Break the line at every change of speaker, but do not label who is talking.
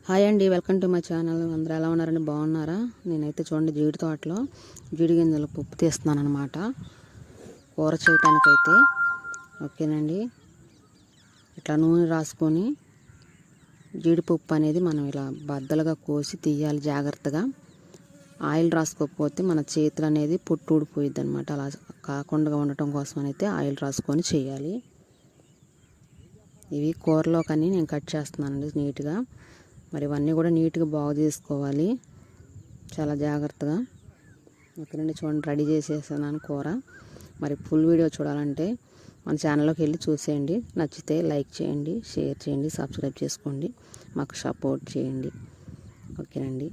Hi అండి, welcome to my channel. అందరూ ఎలా ఉన్నారండి? బాగున్నారా? నేనైతే చూడండి జీడి తోటలో జీడి గింజలు పప్పు తీస్తున్నాను అనమాట, కూర చేయటానికైతే. ఓకేనండి, ఇట్లా నూనె రాసుకొని జీడిపప్పు అనేది మనం ఇలా బద్దలుగా కోసి తీయాలి జాగ్రత్తగా. ఆయిల్ రాసుకోకపోతే మన చేతులు అనేది పొట్టు ఊడిపోయిద్ది అనమాట. అలా కాకుండా ఉండటం కోసం అయితే ఆయిల్ రాసుకొని చేయాలి. ఇవి కూరలో కానీ నేను కట్ చేస్తున్నానండి నీట్గా. మరి ఇవన్నీ కూడా నీట్గా బాగు చేసుకోవాలి చాలా జాగ్రత్తగా. ఓకేనండి, చూడండి రెడీ చేసేసాను కూర. మరి ఫుల్ వీడియో చూడాలంటే మన ఛానల్లోకి వెళ్ళి చూసేయండి. నచ్చితే లైక్ చేయండి, షేర్ చేయండి, సబ్స్క్రైబ్ చేసుకోండి, మాకు సపోర్ట్ చేయండి. ఓకేనండి.